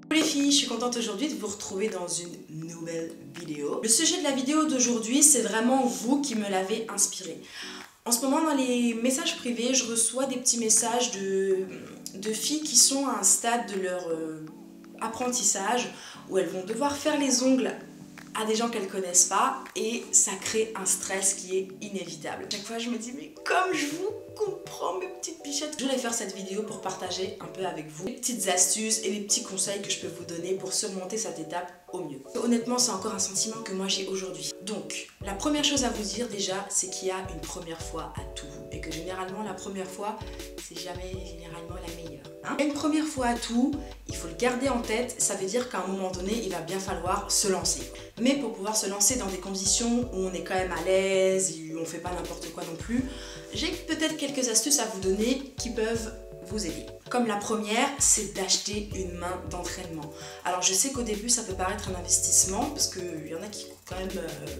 Coucou les filles, je suis contente aujourd'hui de vous retrouver dans une nouvelle vidéo. Le sujet de la vidéo d'aujourd'hui, c'est vraiment vous qui me l'avez inspiré. En ce moment, dans les messages privés, je reçois des petits messages de filles qui sont à un stade de leur apprentissage où elles vont devoir faire les ongles à des gens qu'elles connaissent pas et ça crée un stress qui est inévitable. Chaque fois je me dis mais comme je vous comprends mes petites bichettes. Je voulais faire cette vidéo pour partager un peu avec vous les petites astuces et les petits conseils que je peux vous donner pour surmonter cette étape au mieux. Honnêtement c'est encore un sentiment que moi j'ai aujourd'hui. Donc la première chose à vous dire déjà c'est qu'il y a une première fois à tout et que généralement la première fois c'est jamais généralement la meilleure. Une première fois à tout, il faut le garder en tête, ça veut dire qu'à un moment donné il va bien falloir se lancer. Mais pour pouvoir se lancer dans des conditions où on est quand même à l'aise, où on fait pas n'importe quoi non plus, j'ai peut-être quelques astuces à vous donner qui peuvent vous aider. Comme la première, c'est d'acheter une main d'entraînement. Alors je sais qu'au début ça peut paraître un investissement parce qu'il y en a qui coûtent quand même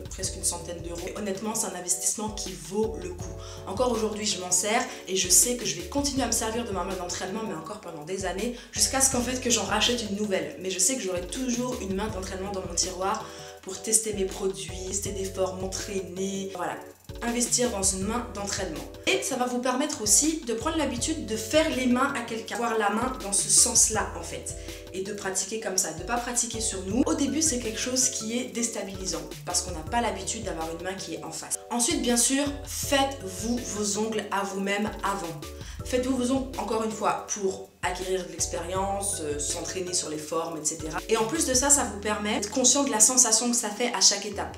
presque une centaine d'euros. Honnêtement c'est un investissement qui vaut le coup. Encore aujourd'hui je m'en sers et je sais que je vais continuer à me servir de ma main d'entraînement mais encore pendant des années jusqu'à ce qu'en fait que j'en rachète une nouvelle. Mais je sais que j'aurai toujours une main d'entraînement dans mon tiroir pour tester mes produits, tester des formes, m'entraîner, voilà. Investir dans une main d'entraînement. Et ça va vous permettre aussi de prendre l'habitude de faire les mains à quelqu'un, avoir la main dans ce sens-là en fait, et de pratiquer comme ça, de ne pas pratiquer sur nous. Au début c'est quelque chose qui est déstabilisant parce qu'on n'a pas l'habitude d'avoir une main qui est en face. Ensuite bien sûr, faites-vous vos ongles à vous-même avant. Faites-vous vos ongles encore une fois pour acquérir de l'expérience, s'entraîner sur les formes, etc. Et en plus de ça, ça vous permet d'être conscient de la sensation que ça fait à chaque étape.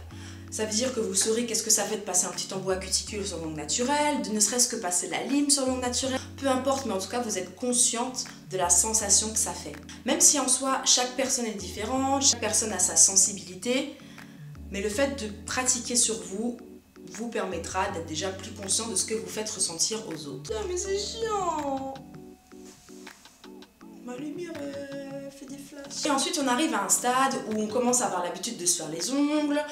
Ça veut dire que vous saurez qu'est-ce que ça fait de passer un petit embout à cuticule sur l'ongle naturel, de ne serait-ce que passer la lime sur l'ongle naturel, peu importe, mais en tout cas vous êtes consciente de la sensation que ça fait. Même si en soi chaque personne est différente, chaque personne a sa sensibilité, mais le fait de pratiquer sur vous vous permettra d'être déjà plus conscient de ce que vous faites ressentir aux autres. Ah mais c'est chiant! Ma lumière fait des flashs. Et ensuite on arrive à un stade où on commence à avoir l'habitude de se faire les ongles.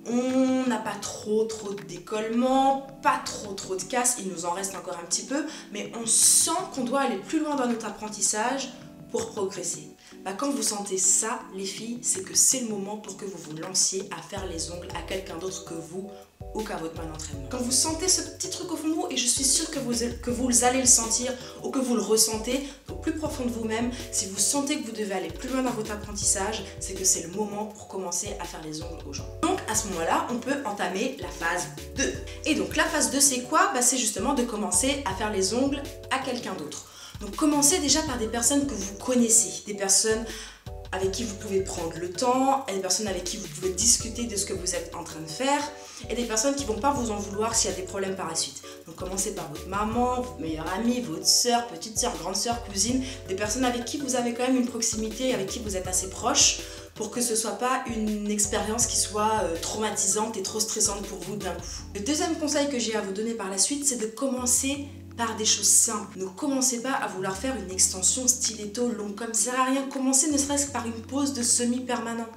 On n'a pas trop de décollement, pas trop de casse, il nous en reste encore un petit peu, mais on sent qu'on doit aller plus loin dans notre apprentissage pour progresser. Quand vous sentez ça, les filles, c'est que c'est le moment pour que vous vous lanciez à faire les ongles à quelqu'un d'autre que vous ou qu'à votre main d'entraînement. Quand vous sentez ce petit truc au fond de vous, et je suis sûre que vous allez le sentir ou que vous le ressentez au plus profond de vous-même, si vous sentez que vous devez aller plus loin dans votre apprentissage, c'est que c'est le moment pour commencer à faire les ongles aux gens. Donc à ce moment-là, on peut entamer la phase 2. Et donc la phase 2 c'est quoi? C'est justement de commencer à faire les ongles à quelqu'un d'autre. Donc commencez déjà par des personnes que vous connaissez, des personnes avec qui vous pouvez prendre le temps, et des personnes avec qui vous pouvez discuter de ce que vous êtes en train de faire, et des personnes qui ne vont pas vous en vouloir s'il y a des problèmes par la suite. Donc commencez par votre maman, votre meilleure amie, votre soeur, petite soeur, grande soeur, cousine, des personnes avec qui vous avez quand même une proximité, avec qui vous êtes assez proche, pour que ce ne soit pas une expérience qui soit traumatisante et trop stressante pour vous d'un coup. Le deuxième conseil que j'ai à vous donner par la suite, c'est de commencer par des choses simples. Ne commencez pas à vouloir faire une extension stiletto longue comme ça, ça sert à rien. Commencez ne serait-ce que par une pose de semi-permanent.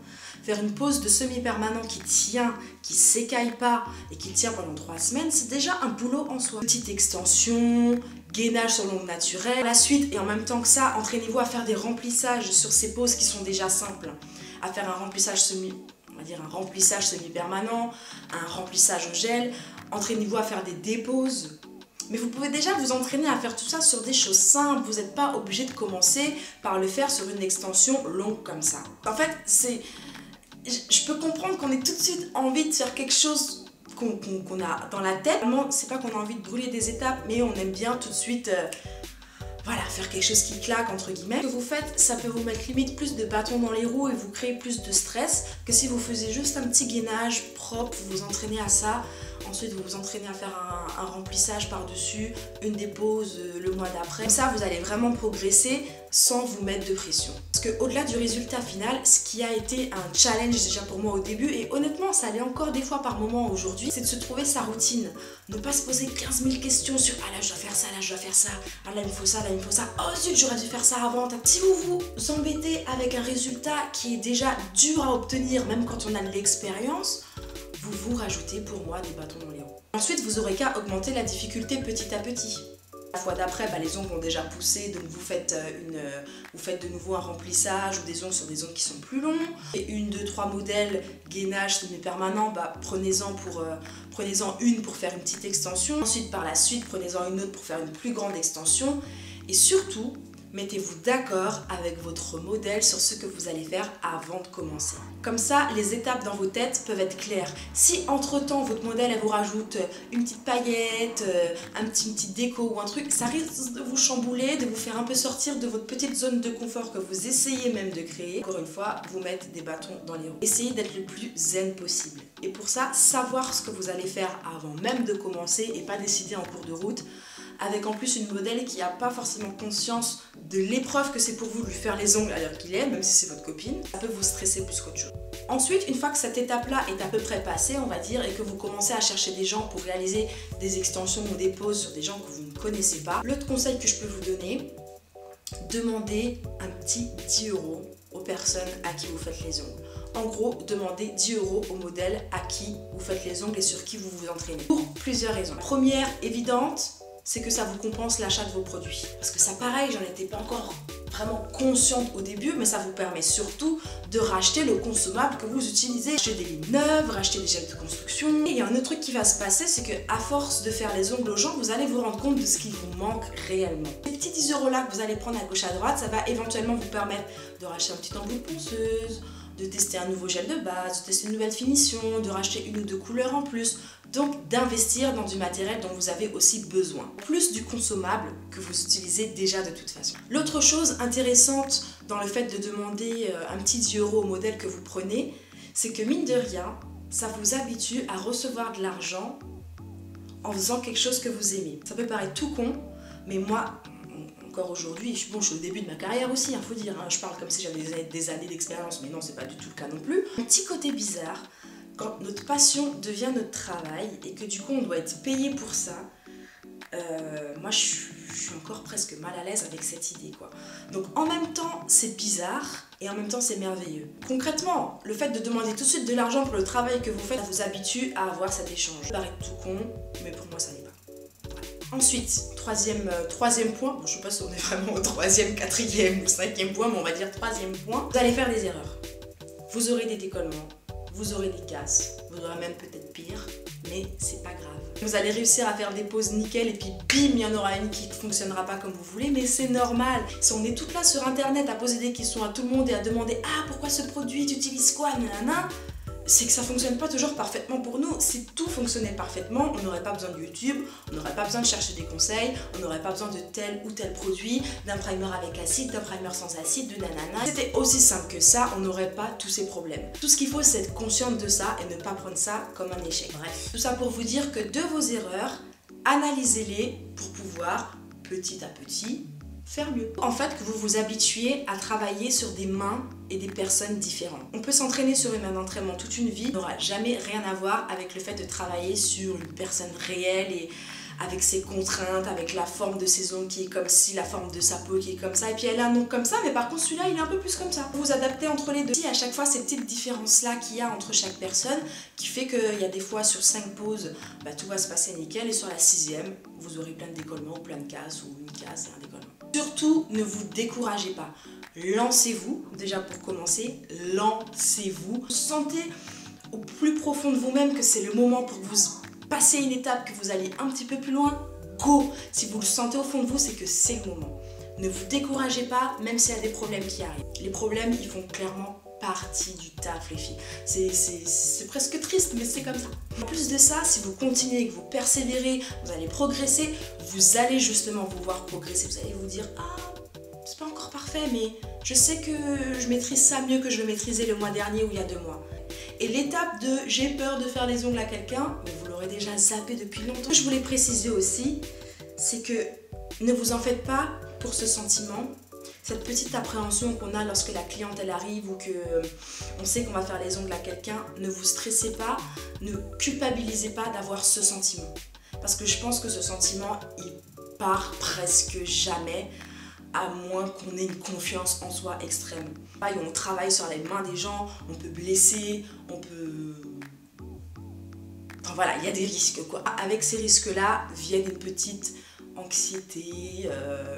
Faire une pose de semi-permanent qui tient, qui s'écaille pas et qui tient pendant 3 semaines, c'est déjà un boulot en soi. Petite extension, gainage sur l'ongle naturel. À la suite et en même temps que ça, entraînez-vous à faire des remplissages sur ces poses qui sont déjà simples. À faire un remplissage semi-permanent, un remplissage au gel. Entraînez-vous à faire des déposes. Mais vous pouvez déjà vous entraîner à faire tout ça sur des choses simples. Vous n'êtes pas obligé de commencer par le faire sur une extension longue comme ça. En fait, je peux comprendre qu'on ait tout de suite envie de faire quelque chose qu'on a dans la tête. C'est pas qu'on a envie de brûler des étapes, mais on aime bien tout de suite voilà, faire quelque chose qui claque entre guillemets. Ce que vous faites, ça peut vous mettre limite plus de bâtons dans les roues et vous créer plus de stress que si vous faisiez juste un petit gainage propre, vous vous entraînez à ça. Ensuite, vous vous entraînez à faire un remplissage par-dessus, une dépose le mois d'après. Comme ça, vous allez vraiment progresser sans vous mettre de pression. Parce qu'au-delà du résultat final, ce qui a été un challenge déjà pour moi au début, et honnêtement, ça allait encore des fois par moment aujourd'hui, c'est de se trouver sa routine. Ne pas se poser 15 000 questions sur « Ah là, je dois faire ça, là, je dois faire ça. Ah là, il me faut ça, là, il me faut ça. Oh zut, j'aurais dû faire ça avant. » Si vous vous embêtez avec un résultat qui est déjà dur à obtenir, même quand on a de l'expérience, vous rajoutez pour moi des bâtons dans les roues. Ensuite, vous aurez qu'à augmenter la difficulté petit à petit. La fois d'après, les ongles ont déjà poussé, donc vous faites de nouveau un remplissage ou des ongles sur des ongles qui sont plus longs. Et 1, 2, 3 modèles gainage semi-permanent, prenez-en une pour faire une petite extension. Ensuite, par la suite, prenez-en une autre pour faire une plus grande extension. Et surtout, mettez-vous d'accord avec votre modèle sur ce que vous allez faire avant de commencer. Comme ça, les étapes dans vos têtes peuvent être claires. Si entre-temps, votre modèle elle vous rajoute une petite paillette, une petite déco ou un truc, ça risque de vous chambouler, de vous faire un peu sortir de votre petite zone de confort que vous essayez même de créer. Encore une fois, vous mettre des bâtons dans les roues. Essayez d'être le plus zen possible. Et pour ça, savoir ce que vous allez faire avant même de commencer et pas décider en cours de route, avec en plus une modèle qui n'a pas forcément conscience de l'épreuve que c'est pour vous de lui faire les ongles à l'heure qu'il est, même si c'est votre copine, ça peut vous stresser plus qu'autre chose. Ensuite, une fois que cette étape-là est à peu près passée, on va dire, et que vous commencez à chercher des gens pour réaliser des extensions ou des poses sur des gens que vous ne connaissez pas, l'autre conseil que je peux vous donner, demandez un petit 10 € aux personnes à qui vous faites les ongles. En gros, demandez 10 € au modèle à qui vous faites les ongles et sur qui vous vous entraînez. Pour plusieurs raisons. Première, évidente, c'est que ça vous compense l'achat de vos produits. Parce que ça, pareil, j'en étais pas encore vraiment consciente au début, mais ça vous permet surtout de racheter le consommable que vous utilisez. Racheter des lignes neuves, racheter des gels de construction. Et il y a un autre truc qui va se passer, c'est qu'à force de faire les ongles aux gens, vous allez vous rendre compte de ce qui vous manque réellement. Les petits 10 € là que vous allez prendre à gauche à droite, ça va éventuellement vous permettre de racheter un petit embout de ponceuse, de tester un nouveau gel de base, de tester une nouvelle finition, de racheter 1 ou 2 couleurs en plus. Donc d'investir dans du matériel dont vous avez aussi besoin. Plus du consommable que vous utilisez déjà de toute façon. L'autre chose intéressante dans le fait de demander un petit 10 € au modèle que vous prenez, c'est que mine de rien, ça vous habitue à recevoir de l'argent en faisant quelque chose que vous aimez. Ça peut paraître tout con, mais moi, encore aujourd'hui, je suis au début de ma carrière aussi, faut dire, je parle comme si j'avais des années d'expérience, mais non, c'est pas du tout le cas non plus. Un petit côté bizarre, quand notre passion devient notre travail et que du coup on doit être payé pour ça, moi je suis encore presque mal à l'aise avec cette idée quoi. Donc en même temps c'est bizarre et en même temps c'est merveilleux. Concrètement, le fait de demander tout de suite de l'argent pour le travail que vous faites, ça vous habitue à avoir cet échange. Ça paraît tout con, mais pour moi ça l'est pas. Ensuite, troisième point, je sais pas si on est vraiment au 3e, 4e ou 5e point, mais on va dire 3e point, vous allez faire des erreurs. Vous aurez des décollements. Vous aurez des casses, vous aurez même peut-être pire, mais c'est pas grave. Vous allez réussir à faire des poses nickel et puis bim, il y en aura une qui ne fonctionnera pas comme vous voulez, mais c'est normal. Si on est toutes là sur internet à poser des questions à tout le monde et à demander « Ah, pourquoi ce produit, tu utilises quoi ?» nanana, c'est que ça fonctionne pas toujours parfaitement pour nous. Si tout fonctionnait parfaitement, on n'aurait pas besoin de YouTube, on n'aurait pas besoin de chercher des conseils, on n'aurait pas besoin de tel ou tel produit, d'un primer avec acide, d'un primer sans acide, de nanana. C'était aussi simple que ça, on n'aurait pas tous ces problèmes. Tout ce qu'il faut, c'est être consciente de ça et ne pas prendre ça comme un échec. Bref, tout ça pour vous dire que de vos erreurs, analysez-les pour pouvoir, petit à petit, faire mieux. En fait, que vous vous habituez à travailler sur des mains et des personnes différentes. On peut s'entraîner sur une main d'entraînement toute une vie, n'aura jamais rien à voir avec le fait de travailler sur une personne réelle et avec ses contraintes, avec la forme de ses ongles qui est comme ci, la forme de sa peau qui est comme ça, et puis elle a un ongle comme ça, mais par contre celui-là il est un peu plus comme ça. Vous vous adaptez entre les deux. Si à chaque fois ces petites différences-là qu'il y a entre chaque personne, qui fait qu'il y a des fois sur 5 poses, tout va se passer nickel, et sur la 6e, vous aurez plein de décollements, ou plein de cases, ou une case et un décollement. Surtout, ne vous découragez pas. Lancez-vous, déjà pour commencer, lancez-vous. Sentez au plus profond de vous-même que c'est le moment pour que vous passez une étape, que vous allez un petit peu plus loin. Go! Si vous le sentez au fond de vous, c'est que c'est le moment. Ne vous découragez pas, même s'il y a des problèmes qui arrivent. Les problèmes, ils font clairement partie du taf, les filles. C'est presque triste, mais c'est comme ça. En plus de ça, si vous continuez, que vous persévérez, vous allez progresser, vous allez justement vous voir progresser. Vous allez vous dire « Ah, c'est pas encore parfait, mais je sais que je maîtrise ça mieux que je le maîtrisais le mois dernier ou il y a 2 mois. » Et l'étape de « j'ai peur de faire les ongles à quelqu'un », vous l'aurez déjà zappé depuis longtemps. Je voulais préciser aussi, c'est que ne vous en faites pas pour ce sentiment. Cette petite appréhension qu'on a lorsque la cliente elle arrive ou qu'on sait qu'on va faire les ongles à quelqu'un, ne vous stressez pas, ne culpabilisez pas d'avoir ce sentiment. Parce que je pense que ce sentiment, il part presque jamais, à moins qu'on ait une confiance en soi extrême. On travaille sur les mains des gens, on peut blesser, on peut... Enfin voilà, il y a des risques quoi. Avec ces risques-là viennent une petite anxiété,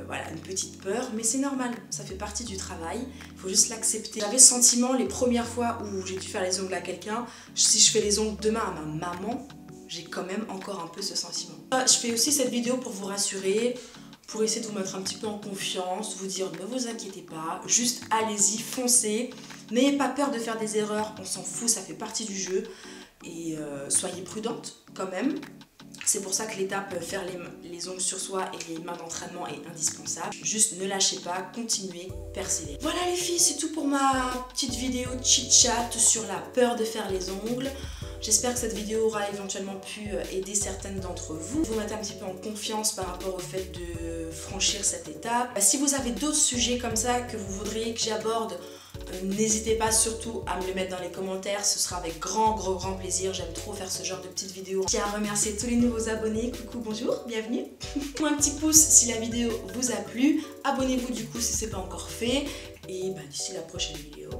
voilà, une petite peur, mais c'est normal, ça fait partie du travail, il faut juste l'accepter. J'avais ce sentiment les premières fois où j'ai dû faire les ongles à quelqu'un, si je fais les ongles demain à ma maman, j'ai quand même encore un peu ce sentiment. Je fais aussi cette vidéo pour vous rassurer, pour essayer de vous mettre un petit peu en confiance, vous dire ne vous inquiétez pas, juste allez-y, foncez, n'ayez pas peur de faire des erreurs, on s'en fout, ça fait partie du jeu, et soyez prudente quand même. C'est pour ça que l'étape faire les ongles sur soi et les mains d'entraînement est indispensable. Juste ne lâchez pas, continuez, persévérez. Voilà les filles, c'est tout pour ma petite vidéo chit-chat sur la peur de faire les ongles. J'espère que cette vidéo aura éventuellement pu aider certaines d'entre vous. Vous mettre un petit peu en confiance par rapport au fait de franchir cette étape. Si vous avez d'autres sujets comme ça que vous voudriez que j'aborde, n'hésitez pas surtout à me le mettre dans les commentaires, ce sera avec grand plaisir, j'aime trop faire ce genre de petites vidéos. Je tiens à remercier tous les nouveaux abonnés, coucou, bonjour, bienvenue. Un petit pouce si la vidéo vous a plu, abonnez-vous du coup si ce n'est pas encore fait, et d'ici la prochaine vidéo,